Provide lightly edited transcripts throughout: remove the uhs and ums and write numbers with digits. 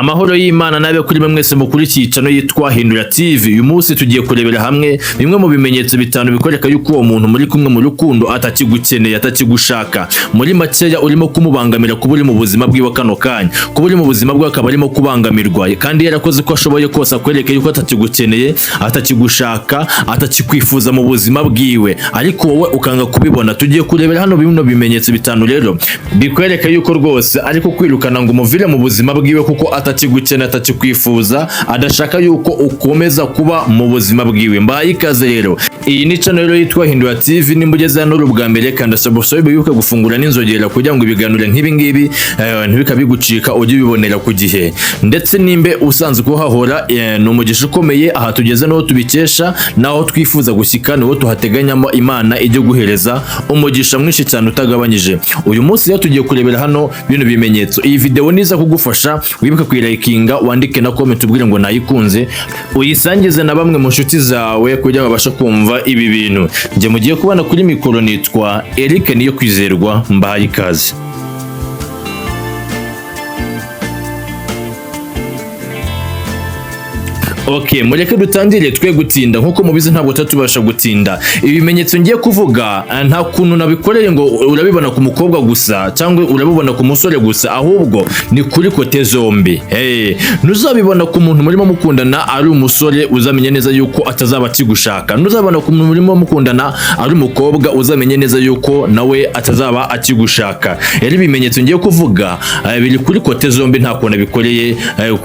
Amahoro y'Imana nabe kuri mwese mukurikiye chano yitwa Hindura TV. Uyu munsi tugiye kurebera hamwe bimwe mu bimenyetso bitanu bikoreka yuko uwo muntu muri kumwe mu rukundo atakigukeneye, atakigushaka. Muri makeya urimo kumubangamira kuba uri mu buzima bwiwe kano kanya, kuba uri mu buzima bwe akaba arimo kubangamirwa, kandi yarakoze ko ashoboye kose akwereka yuko atakigukeneye, atakigushaka, atakikwifuza mu buzima bwiwe, ariko wowe ukanga kubibona. Tugiye kurebera hano bimwe bimenyetso bitanu rero bikwereka yuko rwose ariko kwirukana ngo umuvire mu buzima bwiwe kuko atakigukeneye, atakikwifuza, adashaka yuko ukomeza kuba mu buzima bwiwe. Mbaye ikaze rero. Iyi ni channel rero yitwa Hindura TV. Nimba ugeze hano ubwa mbere kandi subscribe yuko gufungura n'inzogera kugira ngo ibiganiro nk'ibi ngibi ntibikabigucika, ujye bibonera ku gihe. Ndetse nimbe usanzwe kuhahora no umugisha ukomeye. Aha tugeze no tubikesha naho twifuza gushyika, no tuhateganyamo Imana ijye guhereza umugisha mwinshi cyane utagabanyije. Uyu munsi rero tugiye kurebera hano bino bimenyetso. Iyi video niza kugufasha, wibuka kuyirayikinga, wandike na comment ubwire ngo nayikunze, uyisangize na bamwe mu nshuti zawe kugira ngo babashe kumva ibi bintu. Nje mugiye kubana kuri mikoro, nitwa Eric Niyokwizerwa. Mbahaye ikaze. Okay, mureke dutangire twe gutinda, nkuko mubizi ntabwo tatubasha gutinda. Ibimenyetso ngiye kuvuga nta kuntu nabikoreye ngo urabibona ku mukobwa gusa cyangwa urabibona ku musore gusa, ahubwo ni kuri kote zombi. Ntuzabibona ku muntu murimo mukundana ari umusore, uzamenye neza yuko atazaba akigushaka. Ntuzabona ku muntu murimo mukundana ari umukobwa, uzamenye neza yuko nawe atazaba akigushaka. Rero ibimenyetso ngiye kuvuga biri kuri kote zombi, nta kuntu nabikoreye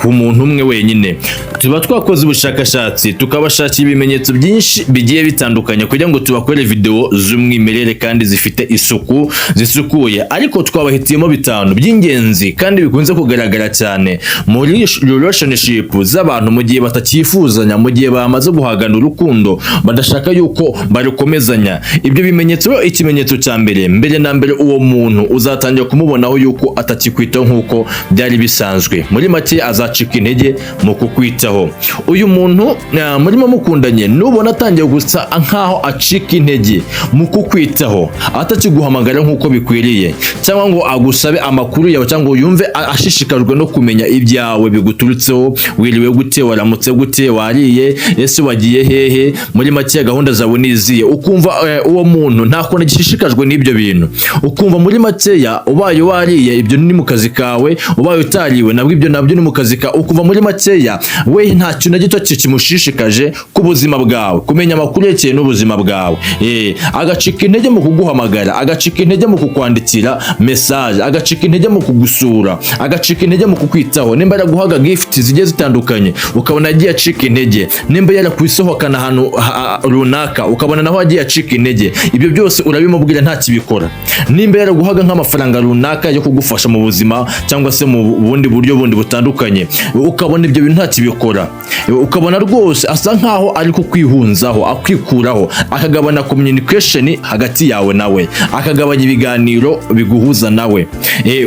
ku muntu umwe wenyine. Tuba twakoze ubushakashatsi tukabashakira ibimenyetso byinshi bigiye bitandukanye kugira ngo tubakore video z'umwimerere kandi zifite isuku, zisukuye, ariko twabahitiyemo bitanu by'ingenzi kandi bikunze kugaragara cyane muri relationship z'abantu mu gihe batakifuzanya, mu gihe bamaze guhagana urukundo, badashaka yuko barukomezanya. Ibyo bimenyetso, ikimenyetso cya mbere na mbere, uwo muntu uzatangira kumubonaho yuko atakikwitaho nkuko byari bisanzwe. Muri make azacika intege mu kukwitaho. Uyu muntu murimo mukundanye nubona atangiye gusa nkaho acika intege mu kukwitaho, atakiguhamagara nkuko bikwiriye, cyangwa ngo agusabe amakuru yawe, cyangwa yumve ashishikajwe no kumenya ibyawe biguturutseho, wiriwe gute, waramutse gute, wariye, ese wagiye hehe, muri make gahunda zawe niziye, ukumva uwo muntu nta kuntu gishishikajwe n'ibyo bintu. Ukumva muri make ubaye wariye, ibyo ni mu kazi kawe, ubaye utariwe nabwo ibyo nabyo ni mu kazi kawe. Ukumva muri make we nta kintu na gito kimushishikaje ku buzima bwawe, kumenya amakuru yerekeye n'ubuzima bwawe. Agacika intege mu kuguhamagara, agacika intege mu kukwandikira message, agacika intege mu kugusura, agacika intege mu kukwitaho. Nimba yaraguhaga gift zigiye zitandukanye ukabona agiye acika intege, nimba yarakwisohokana ahantu runaka ukabona naho agiye acika intege, ibyo byose urabimubwira nta kibikora. Nimba yaraguhaga nk'amafaranga runaka yo kugufasha mu buzima cyangwa se mu bundi buryo bundi butandukanye, ukabona ibyo bintu nta kibikora, ukabona rwose asa nkaho ari kukwihunzaho, akwikuraho, akagabana communication hagati yawe nawe, akagabanya ibiganiro biguhuza nawe.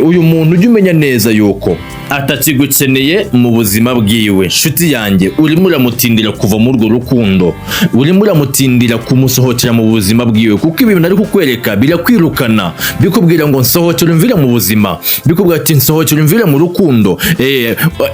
Uyu muntu ujye umenya neza yuko atakigukeneye mu buzima bwiwe. Nshuti yanjye, urimo uramutindira kuva muri urwo rukundo, urimo uramutindira kumusohokera mu buzima bwiwe, kuko ibi bintu ari kukwereka birakwirukana, bikubwira ngo nsohokera umvira mu buzima, bikubwira ati nsohokera umvira mu rukundo.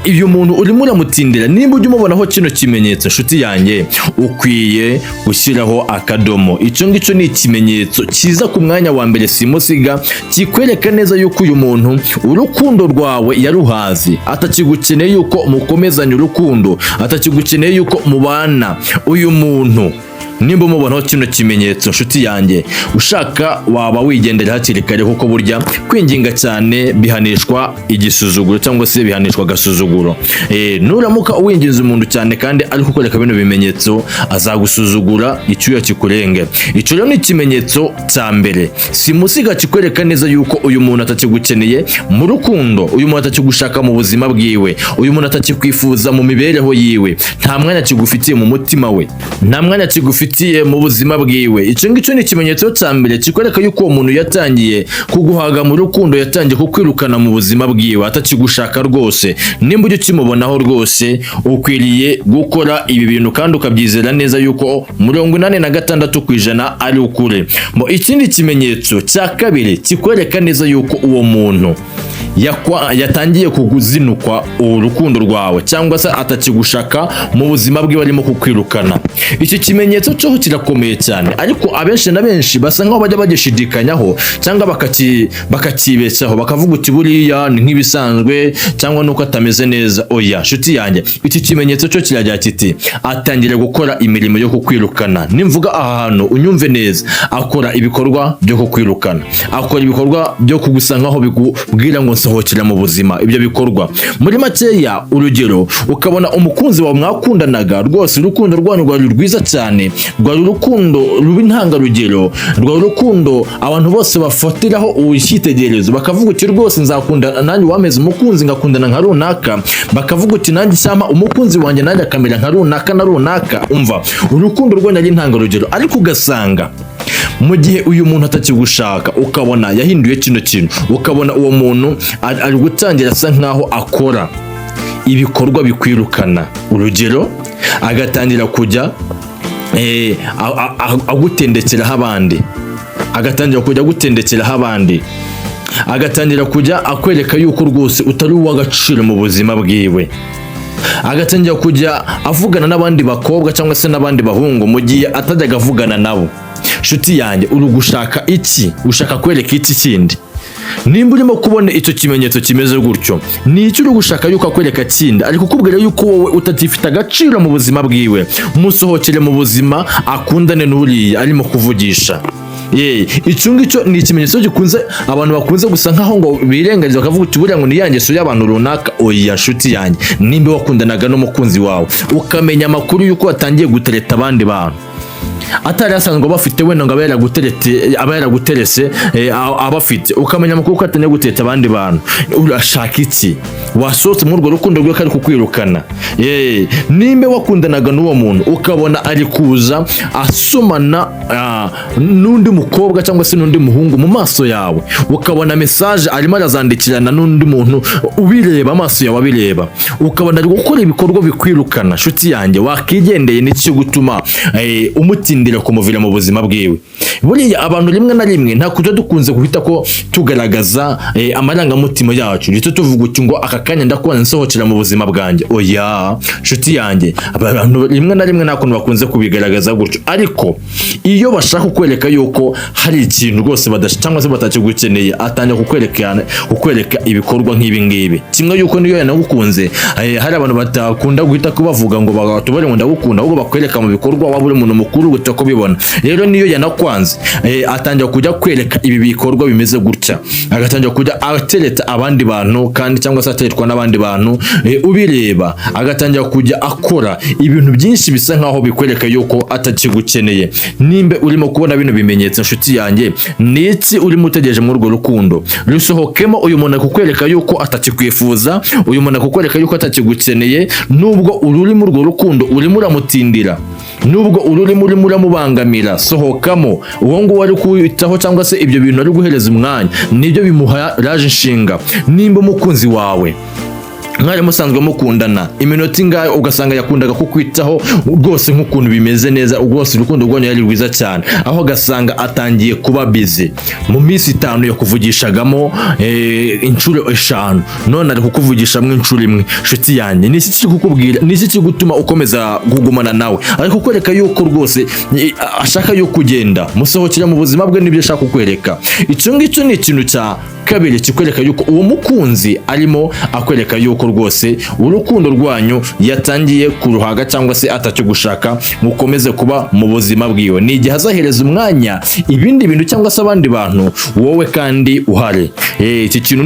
Uyu muntu urimo uramutindira, nimba ujye umubonaho kino kimenyetso, nshuti yanjye, ukwiye gushyiraho akadomo. Icyo ngicyo ni ikimenyetso kiza ku mwanya wa mbere simusiga, kikwereka neza yuko uyu muntu urukundo rwawe yaruhazi, atakigukeneye yuko mukomezanya urukundo, atakigukeneye yuko mubana. Uyu muntu nimba umubonaho kino kimenyetso, nshuti yanjye, ushaka waba wigendera hakiri kare, kuko burya kwinginga cyane bihanishwa igisuzuguro, cyangwa se bihanishwa agasuzuguro. Nuramuka uwinginze umuntu cyane kandi ari kukwereka bino bimenyetso, azagusuzugura icyuya kikurenge. Icyo rero ni ikimenyetso cya mbere simusiga, kikwereka neza yuko uyu muntu atakigukeneye mu rukundo, uyu muntu atakigushaka mu buzima bwiwe, uyu muntu atakikwifuza mu mibereho yiwe, nta mwanya kigufitiye mu mutima we, nta mwanya kigufitiye mu buzima bwiwe. Icyo ngicyo ni ikimenyetso cya mbere kikwereka yuko uwo muntu yatangiye kuguhaga mu rukundo, yatangiye kukwirukana mu buzima bwiwe, atakigushaka rwose. Nimba ujye ukimubonaho rwose, ukwiriye gukora ibi bintu kandi ukabyizera neza yuko 86% ari ukuri. Ikindi kimenyetso cya kabiri kikwereka neza yuko uwo muntu yatangiye kuguzinukwa urukundo rwawe cyangwa se atakigushaka mu buzima bwe barimo kukwirukana. Iki kimenyetso cyo kirakomeye cyane, ariko abenshi na benshi basa nkaho bajya bagishidikanyaho cyangwa bakakibeshaho bakavuga uti buriya ni nk'ibisanzwe cyangwa nuko atameze neza. Oya nshuti yanjye, iki kimenyetso cyo kiragira kiti atangira gukora imirimo yo kukwirukana. Nimvuga aha hantu unyumve neza, akora ibikorwa byo kukwirukana, akora ibikorwa byo kugusangaho bikubwira ngo nsohokera mu buzima. Ibyo bikorwa muri makeya, urugero ukabona umukunzi wawe mwakundanaga rwose, urukundo rwanyu rwari rwiza cyane, rwari urukundo ruba intangarugero, rwari urukundo abantu bose bafatiraho uwishitegerezo bakavuga uti rwose nzakundana nanjye wameze umukunzi ngakundana nka runaka, bakavuga uti nanjye cyama umukunzi wanjye nanjye akamera nka runaka na runaka. Umva, urukundo rwanyu ari intangarugero, ariko ugasanga mu gihe uyu muntu atakigushaka, ukabona yahinduye kino kintu, ukabona uwo muntu ari gutangira asa nkaho akora ibikorwa bikwirukana. Urugero, agatangira kujya agutendekeraho abandi, agatangira kujya agutendekeraho abandi, agatangira kujya akwereka yuko rwose utari uw'agaciro mu buzima bwiwe, agatangira kujya avugana n'abandi bakobwa cyangwa se n'abandi bahungu mu gihe atajyaga avugana nabo. Nshuti yanjye, uri gushaka iki? Ushaka kwereka iki kindi? Nimba urimo kubona icyo kimenyetso kimeze gutyo, ni icyo uri gushaka yuko akwereka kindi, ariko kukubwira yuko wowe utagifite agaciro mu buzima bwiwe. Musohokere mu buzima, akundane n'uriya arimo kuvugisha. Icyo ngicyo ni ikimenyetso gikunze abantu bakunze gusa nkaho ngo birengagiza bakavuga uti buriya ngo ni ya ngeso y'abantu runaka. Oya nshuti yanjye, nimba wakundanaga n'umukunzi wawe ukamenya amakuru yuko watangiye gutereta abandi bantu atari asanzwe bafite, wenda ngo aba yaraguterese abafite, ukamenya amakuru ko atangiye gutereta abandi bantu, urashaka iki? Wasohotse muri urwo rukundo rwe kari kukwirukana. Nimba wakundanaga n'uwo muntu ukabona ari kuza asomana n'undi mukobwa cyangwa se n'undi muhungu mu maso yawe, ukabona message arimo arazandikirana n'undi muntu ubireba, amaso yawe abireba, ukabona ari gukora ibikorwa bikwirukana, nshuti yanjye, wakigendeye n'icyo gutuma umutindira kumuvira mu buzima bwiwe. Buriya abantu rimwe na rimwe nta kujya dukunze guhita ko tugaragaza amarangamutima yacu, ndetse tuvuga uti ngo aka kanya ndakubona nsohokera mu buzima bwanjye. Oya nshuti yanjye, abantu rimwe na rimwe nta kuntu bakunze kubigaragaza gutyo, ariko iyo bashaka kukwereka yuko hari ikintu rwose cyangwa se batakigukeneye, atangira kukwereka ibikorwa nk'ibi ngibi. Kimwe yuko niyo yanagukunze, hari abantu batakunda guhita kubavuga ngo batubare ngo ndagukunda, ahubwo bakwereka mu bikorwa waba uri umuntu mukuru gutya ko bibona. Rero niyo yanakwanze, atangira kujya kwereka ibi bikorwa bimeze gutya, agatangira kujya atereta abandi bantu kandi cyangwa se ateretwa n'abandi bantu ubireba, agatangira kujya akora ibintu byinshi bisa nkaho bikwereka yuko atakigukeneye. Nimba urimo kubona bino bimenyetso, nshuti yanjye, niki urimo utegereje muri urwo rukundo? Rusohokemo. Uyu muntu akukwereka yuko atakikwifuza, uyu muntu akukwereka yuko atakigukeneye, nubwo uri muri urwo rukundo urimo uramutindira, nubwo urimo uramubangamira. Sohokamo. Uwo nguwo ari kwitaho cyangwa se ibyo bintu ari guhereza umwanya, nibyo bimuha raje inshinga. Nimba umukunzi wawe mwari musanzwe mukundana iminota ingahe ugasanga yakundaga kukwitaho rwose nk'ukuntu bimeze neza, rwose urukundo rwanyu yari rwiza cyane, aho gasanga atangiye kuba busy mu minsi 5 yakuvugishagamo inshuro 5, none ari kukuvugishamo inshuro 1. Nshuti yanjye, ni iki kikukubwira? Ni iki kigutuma ukomeza kugumana nawe? Ari kukwereka yuko rwose ashaka yo kugenda musohokera mu buzima bwe, nibyo ashaka kukwereka. Icyo ngicyo ni ikintu cya kabiri kikwereka yuko uwo mukunzi arimo akwereka yuko rwose urukundo rwanyu yatangiye kuruhaga cyangwa se atacyo gushaka mukomeze kuba mu buzima bwiwe. Ni igihe azahereza umwanya ibindi bintu cyangwa se abandi bantu, wowe kandi uhari. Iki kintu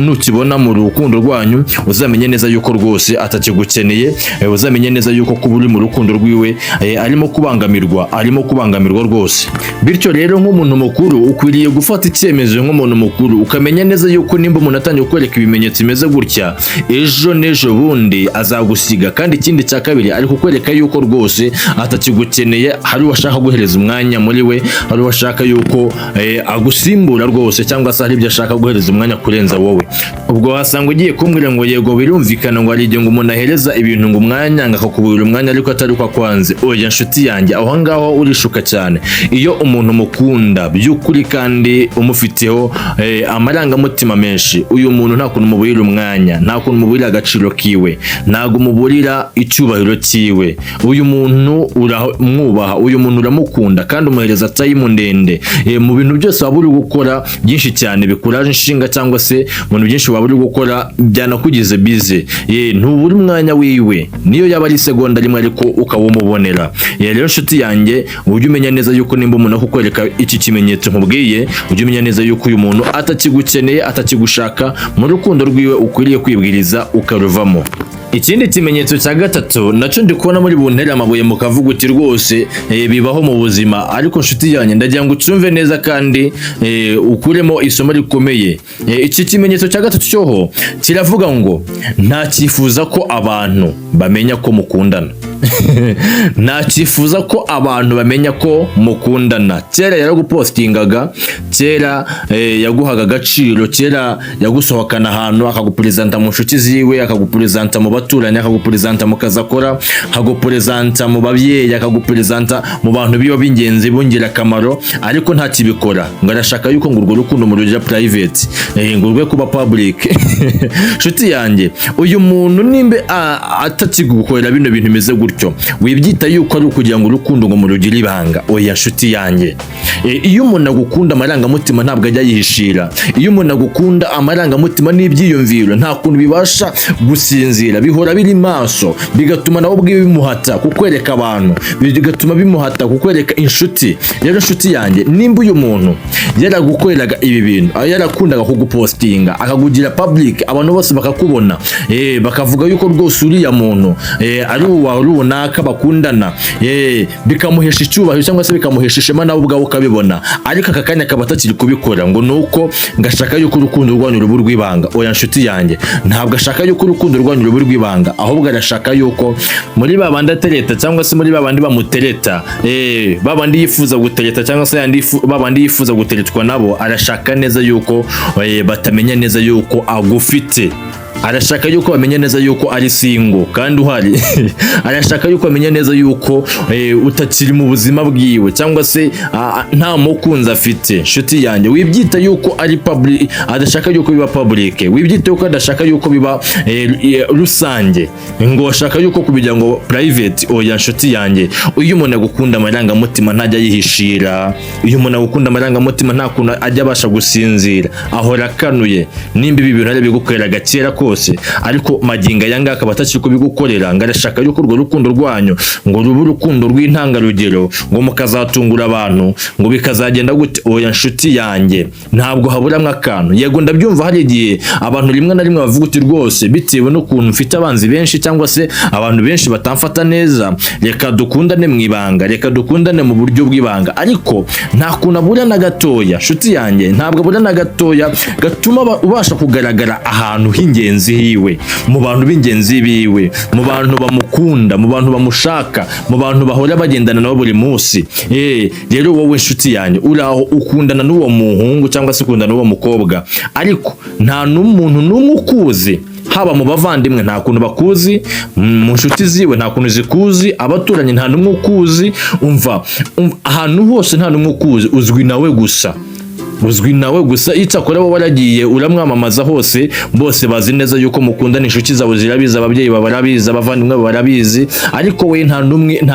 nukibona mu rukundo rwanyu, uzamenye neza yuko rwose atakigukeneye, uzamenye neza yuko kuba uri mu rukundo rwiwe arimo kubangamirwa rwose. Bityo rero nk'umuntu mukuru ukwiriye gufata icyemezo nk'umuntu mukuru, ukamenya neza yuko nimba umuntu atangiye kukwereka ibimenyetso bimeze gutya, ejo n'ejo bundi azagusiga. Kandi ikindi cya kabiri ari kukwereka yuko rwose atakigukeneye, hari uwashaka guhereza umwanya muri we, hari uwashaka yuko agusimbura rwose, cyangwa se hari ibyo ashaka guhereza umwanya kurenza wowe. Ubwo wasanga ugiye kumbwira ngo yego birumvikana ngo hari igihe ngo umuntu ahereza ibintu ngo umwanya ngo akakuburira umwanya ariko atari uko akwanze. Oya nshuti yanjye, aho ngaho urishuka cyane. Iyo umuntu mukunda by'ukuri kandi umufiteho amarangamutima menshi, uyu muntu nta kuntu umuburira umwanya, nta kuntu umuburira agaciro kiwe, ntago umuburira icyubahiro cyiwe. Uyu muntu uramwubaha, uyu muntu uramukunda kandi umuhereza time ndende mu bintu byose waba uri gukora byinshi cyane bikuraje inshinga, cyangwa se mu bintu byinshi waba uri gukora byanakugize bize, ntubura umwanya wiwe niyo yaba ari segonda rimwe ariko ukawumubonera. Rero nshuti yanjye, ujye umenya neza yuko nimba umuntu akukwereka iki kimenyetso nkubwiye, ujye umenya neza yuko uyu muntu atakigukeneye, atakigushaka mu rukundo rwiwe, ukwiriye kwibwiriza ukaruvamo. Ikindi kimenyetso cya gatatu nacyo ndi kubona muri buntera amabuye mukavuga uti rwose bibaho mu buzima, ariko nshuti yanjye ndagira ngo ucumve neza kandi ukuremo isomo rikomeye. Iki kimenyetso cya gatatu cyoho kiravuga ngo ntakifuza ko abantu bamenya ko mukundana. Ntakifuza ko abantu bamenya ko mukundana. Kera yaragupostingaga, kera yaguhaga agaciro, kera yagusohokana ahantu akagupresenta mu nshuti ziwe, akagupresenta mu baturanyi, akagupresenta mu kazi akora, akagupresenta mu babyeyi, akagupresenta mu bantu biba b'ingenzi bongera akamaro, ariko nta kibikora. Ngo arashaka yuko ngo urwo rukundo murugira private, ngo rwe kuba public. Nshuti yanjye, uyu muntu nimbe atakigukorera bino bintu bimeze gutyo, wibyita yuko ari ukugira ngo urukundo ngo murugire ibanga. Oya nshuti yanjye, iyo umuntu agukunda amarangamutima ntabwo ajya yihishira. Iyo umuntu agukunda amarangamutima n'ibyiyumviro nta kuntu bibasha gusinzira, bihora biri maso, bigatuma nawe ubwiwe bimuhata kukwereka abantu, bigatuma bimuhata kukwereka inshuti. Rero nshuti yanjye, nimba uyu muntu yaragukoreraga ibi bintu, yarakundaga kugupostinga akakugira public, abantu bose bakakubona, bakavuga yuko rwose uriya muntu ari uwa runaka bakundana, bikamuhesha icyubahiro cyangwa se bikamuhesha ishema nawe ubwawe ukabibona, ariko aka kanya akaba atakiri kubikora, ngo nuko ngashaka yuko urukundo rwanyu ruba rw'ibanga. Oya nshuti yanjye, ntabwo ashaka yuko urukundo rwanyu ruba rw'ibanga, ahubwo arashaka yuko muri babandi atereta cyangwa se muri babandi bamutereta, babandi yifuza gutereta cyangwa se babandi yifuza guteretwa nabo, arashaka neza yuko batamenya neza yuko agufite. Arashaka yuko bamenya neza yuko ari single kandi uhari. Arashaka yuko bamenya neza yuko utakiri mu buzima bwiwe, cyangwa se nta mukunzi afite. Nshuti yanjye, wibyita yuko ari public, adashaka yuko biba public, wibyita yuko adashaka yuko biba rusange, ngo ashaka yuko kubigira ngo private. Oya nshuti yanjye, uyu umuntu agukunda amarangamutima ntajya yihishira. Uyu umuntu agukunda amarangamutima nta kuntu ajya abasha gusinzira, ahora akanuye. Nimba ibi bintu ari bigukorera kera kose, ariko maginga yanga akaba atakiri kubigukorera, ngo arashaka yuko urwo rukundo rwanyu ngo rube urukundo rw'intangarugero, ngo mukazatungura abantu, ngo bikazagenda gute. Oya nshuti yanjye, ntabwo haburamwe akantu. Yego ndabyumva hari igihe abantu rimwe na rimwe bavuga uti rwose bitewe n'ukuntu mfite abanzi benshi, cyangwa se abantu benshi batamfata neza, reka dukundane mu ibanga, reka dukundane mu buryo bw'ibanga. Ariko nta kuntu abura na gatoya, nshuti yanjye, ntabwo abura na gatoya gatuma ubasha kugaragara ahantu h'ingenzi hiwe, mu bantu b'ingenzi biwe, mu bantu bamukunda, mu bantu bamushaka, mu bantu bahora bagendana nabo buri munsi. Rero wowe nshuti yanjye, uraho ukundana n'uwo muhungu cyangwa se ukundana n'uwo mukobwa, ariko nta n'umuntu n'umwe ukuzi, haba mu bavandimwe nta kuntu bakuzi, mu nshuti ziwe nta kuntu zikuzi, abaturanyi nta n'umwe ukuzi. Umva ahantu hose nta n'umwe ukuzi, uzwi nawe gusa. Icyakora wowe waragiye uramwamamaza hose, bose bazi neza yuko mukundana, inshuti zawe zirabizi, ababyeyi barabizi, abavandimwe barabizi, ariko we nta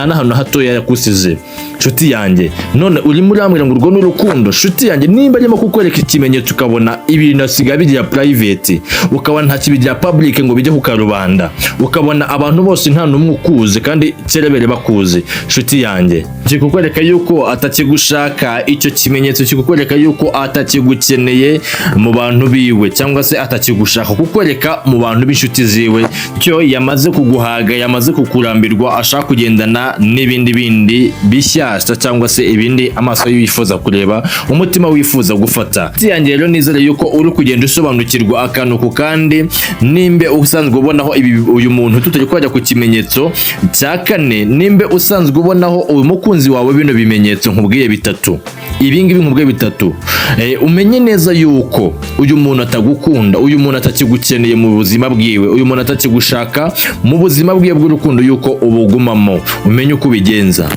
n'ahantu hatoya yakusize. Nshuti yanjye, none urimo urambwira ngo urwo n'urukundo? Nshuti yanjye, nimba arimo kukwereka ikimenyetso ukabona ibintu asigaye bigira private, ukabona nta kibigira public ngo bijye ku karubanda, ukabona abantu bose nta n'umwe ukuzi kandi cerebere bakuzi, nshuti yanjye, kikukwereka yuko atakigushaka. Icyo kimenyetso kikukwereka yuko atakigukeneye mu bantu biwe, cyangwa se atakigushaka kukwereka mu bantu b'inshuti ziwe, cyo yamaze kuguhaga, yamaze kukurambirwa, ashaka kugendana n'ibindi bishya. ushaka cyangwa se ibindi amaso yifuza kureba, umutima wifuza gufata. Yanjye rero nizere yuko uri kugenda usobanukirwa akantu ku kandi, nimbe usanzwe ubonaho uyu muntu tutari kwajya ku kimenyetso cya kane, nimbe usanzwe ubonaho uyu mukunzi wawe bino bimenyetso nkubwiye bitatu, ibingibi nkubwiye bitatu, umenye neza yuko uyu muntu atagukunda, uyu muntu atakigukeneye mu buzima bwiwe, uyu muntu atakigushaka mu buzima bwiwe bw'urukundo, yuko ubugumamo, umenye uko ubigenza.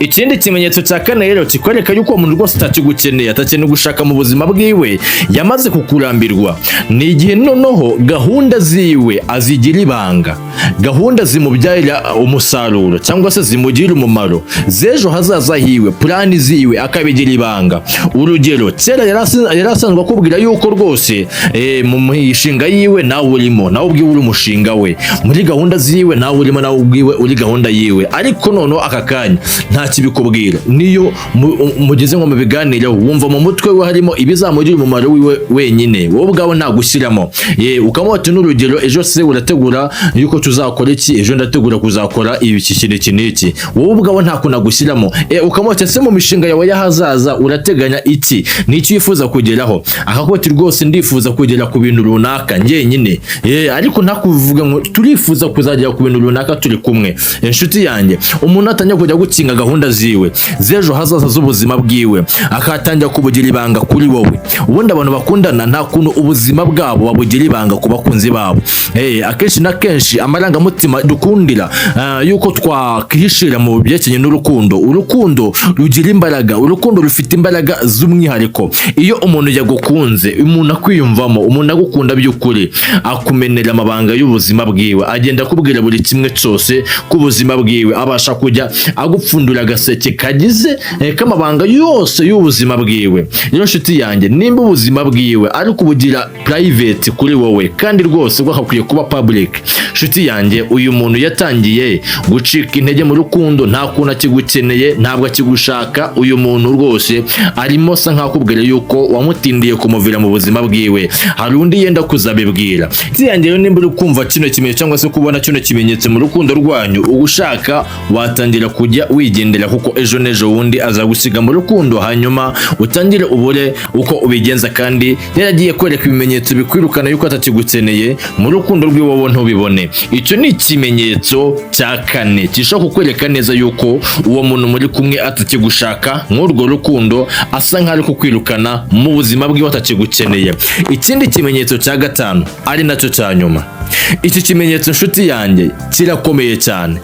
Ikindi kimenyetso cya kane rero kikwereka yuko umuntu rwose atakigukeneye, atakeneye gushaka mu buzima bwiwe, yamaze kukurambirwa, ni igihe noneho gahunda ziwe azigira ibanga, gahunda zimubyarira umusaruro cyangwa se zimugira umumaro z'ejo hazaza hiwe, plani ziwe akabigira ibanga. Urugero, kera yari asanzwe akubwira yuko rwose mu mishinga yiwe nawe urimo, nawe ubwiwe uri umushinga we, muri gahunda ziwe nawe urimo, nawe ubwiwe uri gahunda yiwe, ariko noneho aka kanya nta kibikubwira. Niyo mugeze nko mu biganiro wumva mu mutwe we harimo ibizamugira umumaro wiwe wenyine, wowe ubwawe nta gushyiramo. Ukamubata n'urugero, ejo se urategura yuko tuzakora iki, ejo ndategura kuzakora iki n'iki, wowe ubwawe nta kunagushyiramo. Ukamubata se mu mishinga yawe y'ahazaza urateganya iki, n'icyo yifuza kugeraho, akakubati rwose ndifuza kugera ku bintu runaka njyenyine, ariko ntakuvuga ngo turifuza kuzagera ku bintu runaka turi kumwe. Inshuti yanjye, umuntu atanya kujya gukinga gahunda ziwe z'ejo hazaza z'ubuzima bwiwe, akatangira kubugira ibanga kuri wowe. Ubundi abantu bakundana nta kuntu ubuzima bwabo babugira ibanga ku bakunzi babo. Akenshi na kenshi amarangamutima dukundira yuko twakihishira mu byerekeranye n'urukundo. Urukundo rugira imbaraga, urukundo rufite imbaraga z'umwihariko. Iyo umuntu yagukunze, umuntu akwiyumvamo, umuntu agukunda by'ukuri, akumenera amabanga y'ubuzima bwiwe, agenda akubwira buri kimwe cyose ku buzima bwiwe, abasha kujya agupfundura agaseke kagize k'amabanga yose y'ubuzima bwiwe. Rero nshuti yanjye, nimba ubuzima bwiwe ari kubugira private kuri wowe kandi rwose bwakwiye kuba public, nshuti yanjye, uyu muntu yatangiye gucika intege mu rukundo, nta kuntu akigukeneye, ntabwo akigushaka. Uyu muntu rwose arimo sa nk'akubwira yuko wamutindiye kumuvira mu buzima bwiwe, hari undi yenda kuzabibwira. Nshuti yanjye rero, nimba uri kumva kino kimenyetso cyangwa se kubona kino kimenyetso mu rukundo rwanyu, ugushaka watangira kujya wigendera, kuko ejo n'ejo bundi azagusiga mu rukundo, hanyuma utangire ubure uko ubigenza. Kandi yaragiye kwereka ibimenyetso bikwirukana yuko atakigukeneye mu rukundo rw'iwowe ntubibone. Icyo ni ikimenyetso cya kane gishobora kukwereka neza yuko uwo muntu muri kumwe atakigushaka nk'urwo rukundo, asa nk'ari kukwirukana mu buzima bwiwe, atakigukeneye. Ikindi kimenyetso cya gatanu ari nacyo cya nyuma, iki kimenyetso nshuti yanjye kirakomeye cyane.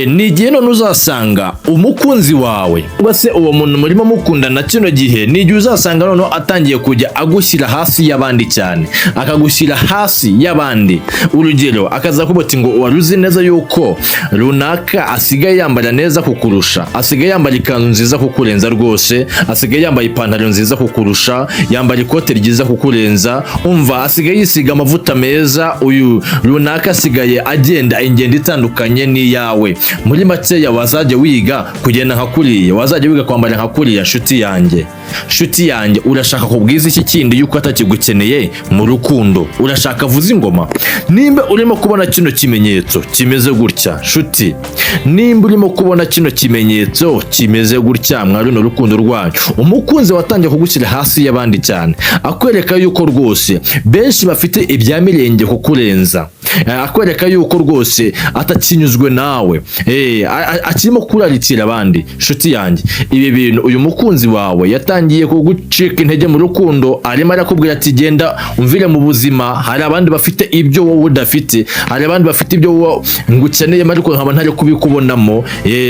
Ni igihe none uzasanga umukunzi wawe cyangwa se uwo muntu murimo mukundana kino gihe, ni igihe uzasanga noneho atangiye kujya agushyira hasi y'abandi cyane, akagushyira hasi y'abandi. Urugero, akaza kubati ngo wari uzi neza yuko runaka asigaye yambara neza kukurusha, asigaye yambara ikanzu nziza kukurenza rwose, asigaye yambaye ipantaro nziza kukurusha, yambara ikote ryiza kukurenza, umva asigaye yisiga amavuta meza, uyu runaka asigaye agenda ingendo itandukanye n'iyawe. Muri makeya wazajya wiga kugenda nka kuriya, wazajya wiga kwambara nka kuriya. Nshuti yanjye, urashaka kubwiza iki kindi yuko atakigukeneye mu rukundo? Urashaka avuza ingoma? Nimba urimo kubona kino kimenyetso kimeze gutya, nshuti, nimba urimo kubona kino kimenyetso kimeze gutya mwa runo rukundo rwanyu, umukunzi watangiye kugushyira hasi y'abandi cyane, akwereka yuko rwose benshi bafite ibya mirenge kukurenza, akwereka yuko rwose atakinyuzwe nawe, akirimo kurarikira abandi. Nshuti yanjye, ibi bintu uyu mukunzi wawe yatangiye kugucika intege mu rukundo, arimo arakubwira ati genda umvire mu buzima, hari abandi bafite ibyo wowe udafite, hari abandi bafite ibyo wowe ngukeneye ariko nkaba ntari kubikubonamo.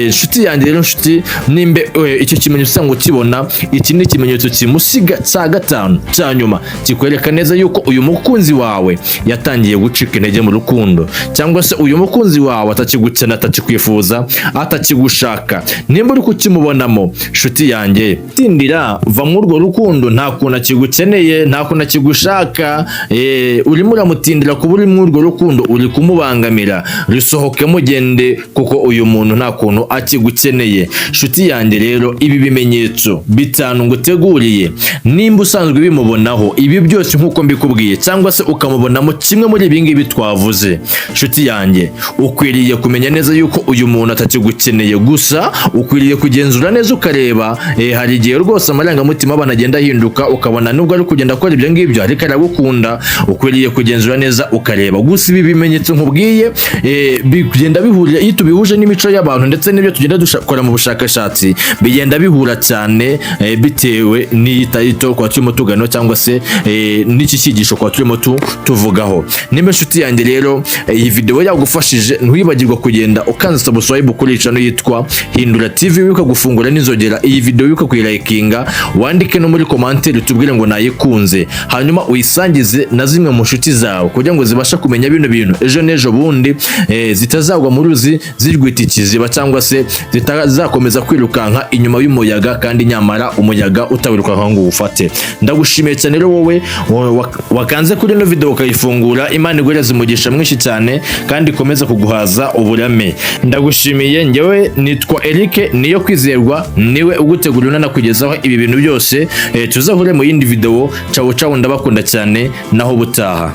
Nshuti yanjye rero, nshuti, nimbe icyo kimenyetso usanga ukibona, iki ni ikimenyetso kimusiga cya gatanu cya nyuma, kikwereka neza yuko uyu mukunzi wawe yatangiye gucika intege mu rukundo, cyangwa se uyu mukunzi wawe atakigukeneye, atakikwifuza, atakigushaka. Nimba uri kukimubonamo, nshuti yanjye, tindira, va muri urwo rukundo, nta kuntu akigukeneye, nta kuntu akigushaka. Urimo uramutindira kuba uri muri urwo rukundo, uri kumubangamira. Rusohoke mugende, kuko uyu muntu nta kuntu akigukeneye. Nshuti yanjye rero, ibi bimenyetso bitanu nguteguriye, nimba usanzwe bimubonaho ibi byose nk'uko mbikubwiye, cyangwa se ukamubonamo kimwe muri ibi ngibi twavuze, nshuti yanjye, ukwiriye kumenya neza yuko uyu muntu atakigukeneye gusa gusa ukwiriye kugenzura neza ukareba hari igihe rwose amarangamutima banagenda ahinduka ukabona nubwo ari kugenda akora ibyo ngibyo ariko aragukunda. Ukwiriye kugenzura neza ukareba. Gusa ibi bimenyetso nkubwiye bigenda bihurira iyo tubihuje n'imico y'abantu ndetse n'ibyo tugenda dukora mu bushakashatsi bigenda bihura cyane bitewe n'itayito kwa turimo tugano cyangwa se n'iki cyigisho kwa turimo tuvugaho. Nimba inshuti yanjye rero iyi video yagufashije ntiwibagirwa kugenda ukanza subscribe kuri channel yitwa Hindura TV, wibuka gufungura n'inzogera iyi video, wibuka kuyilikinga, wandike no muri commentaire tubwire ngo nayikunze, hanyuma uyisangize na zimwe mu nshuti zawe kugira ngo zibasha kumenya bino bintu ejo nejo bundi zitazagwa mu ruzi zirwitikiziba cyangwa se zitazakomeza kwirukanka inyuma y'umuyaga kandi nyamara umuyaga utawirukanka ngo ufate. Ndagushimiye cyane rero wowe wakanze kuri no video ukayifungura. Imana igureze umugisha mwinshi cyane kandi ikomeza kuguhaza uburame. Ndagushimiye. Njyewe nitwa Eric niyo kwizerwa, niwe ugutegurira nakugezaho ibi bintu byose. Tuzahure mu yindi video. Ciao ciao, ndabakunda cyane naho butaha.